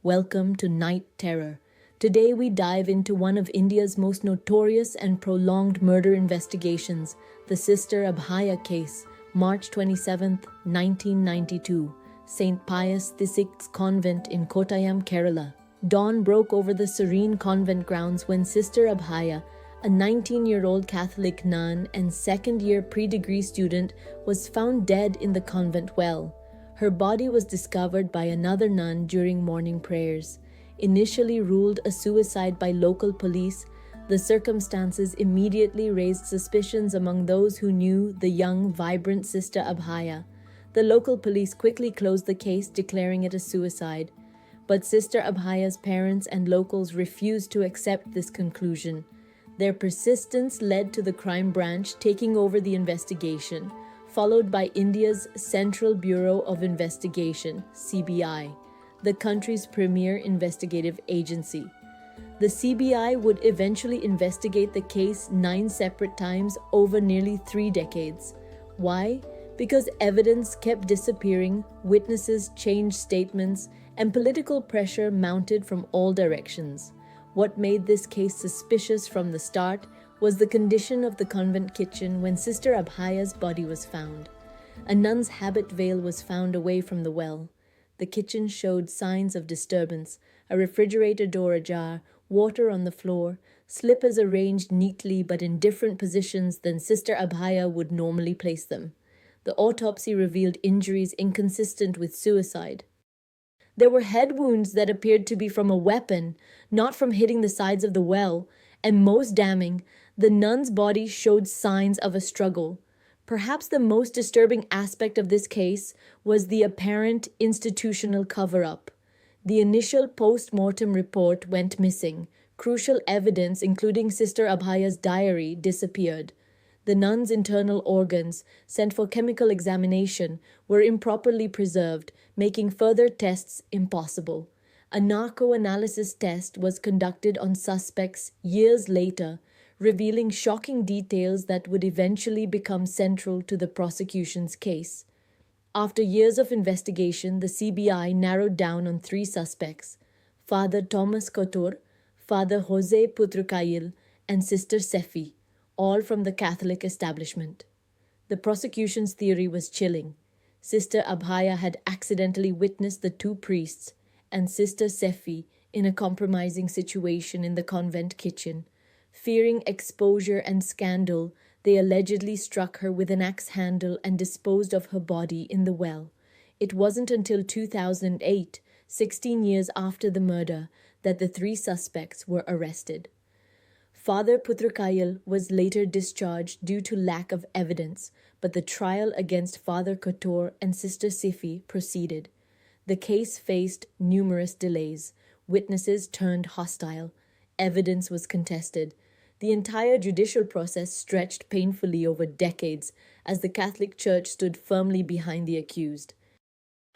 Welcome to Night Terror. Today we dive into one of India's most notorious and prolonged murder investigations, the Sister Abhaya case, March 27, 1992, St. Pius VI's convent in Kottayam, Kerala. Dawn broke over the serene convent grounds when Sister Abhaya, a 19-year-old Catholic nun and second-year pre-degree student, was found dead in the convent well. Her body was discovered by another nun during morning prayers. Initially ruled a suicide by local police, the circumstances immediately raised suspicions among those who knew the young, vibrant Sister Abhaya. The local police quickly closed the case, declaring it a suicide. But Sister Abhaya's parents and locals refused to accept this conclusion. Their persistence led to the crime branch taking over the investigation, followed by India's Central Bureau of Investigation, CBI, the country's premier investigative agency. The CBI would eventually investigate the case 9 separate times over nearly 3 decades. Why? Because evidence kept disappearing, witnesses changed statements, and political pressure mounted from all directions. What made this case suspicious from the start was the condition of the convent kitchen when Sister Abhaya's body was found. A nun's habit veil was found away from the well. The kitchen showed signs of disturbance: a refrigerator door ajar, water on the floor, slippers arranged neatly but in different positions than Sister Abhaya would normally place them. The autopsy revealed injuries inconsistent with suicide. There were head wounds that appeared to be from a weapon, not from hitting the sides of the well, and most damning, the nun's body showed signs of a struggle. Perhaps the most disturbing aspect of this case was the apparent institutional cover-up. The initial post-mortem report went missing. Crucial evidence, including Sister Abhaya's diary, disappeared. The nun's internal organs, sent for chemical examination, were improperly preserved, making further tests impossible. A narco-analysis test was conducted on suspects years later, revealing shocking details that would eventually become central to the prosecution's case. After years of investigation, the CBI narrowed down on 3 suspects: Father Thomas Couture, Father Jose Putrukayil, and Sister Sefi, all from the Catholic establishment. The prosecution's theory was chilling. Sister Abhaya had accidentally witnessed the 2 priests, and Sister Sefi in a compromising situation in the convent kitchen. Fearing exposure and scandal, they allegedly struck her with an axe handle and disposed of her body in the well. It wasn't until 2008, 16 years after the murder, that the 3 suspects were arrested. Father Putrukayil was later discharged due to lack of evidence, but the trial against Father Couture and Sister Sefi proceeded. The case faced numerous delays. Witnesses turned hostile. Evidence was contested. The entire judicial process stretched painfully over decades as the Catholic Church stood firmly behind the accused.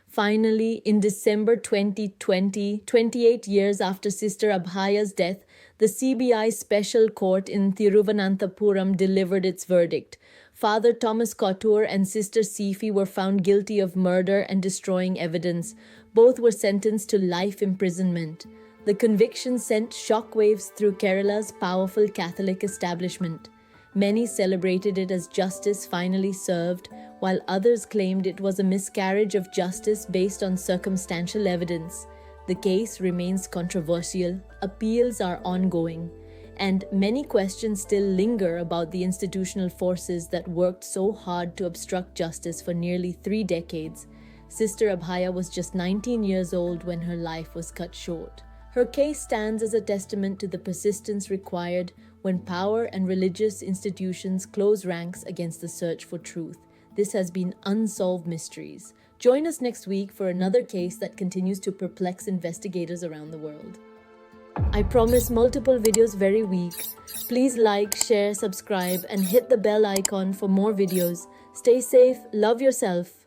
Finally, in December 2020, 28 years after Sister Abhaya's death, the CBI Special Court in Thiruvananthapuram delivered its verdict. Father Thomas Couture and Sister Sefi were found guilty of murder and destroying evidence. Both were sentenced to life imprisonment. The conviction sent shockwaves through Kerala's powerful Catholic establishment. Many celebrated it as justice finally served, while others claimed it was a miscarriage of justice based on circumstantial evidence. The case remains controversial, appeals are ongoing, and many questions still linger about the institutional forces that worked so hard to obstruct justice for nearly 3 decades. Sister Abhaya was just 19 years old when her life was cut short. Her case stands as a testament to the persistence required when power and religious institutions close ranks against the search for truth. This has been Unsolved Mysteries. Join us next week for another case that continues to perplex investigators around the world. I promise multiple videos every week. Please like, share, subscribe, and hit the bell icon for more videos. Stay safe, love yourself.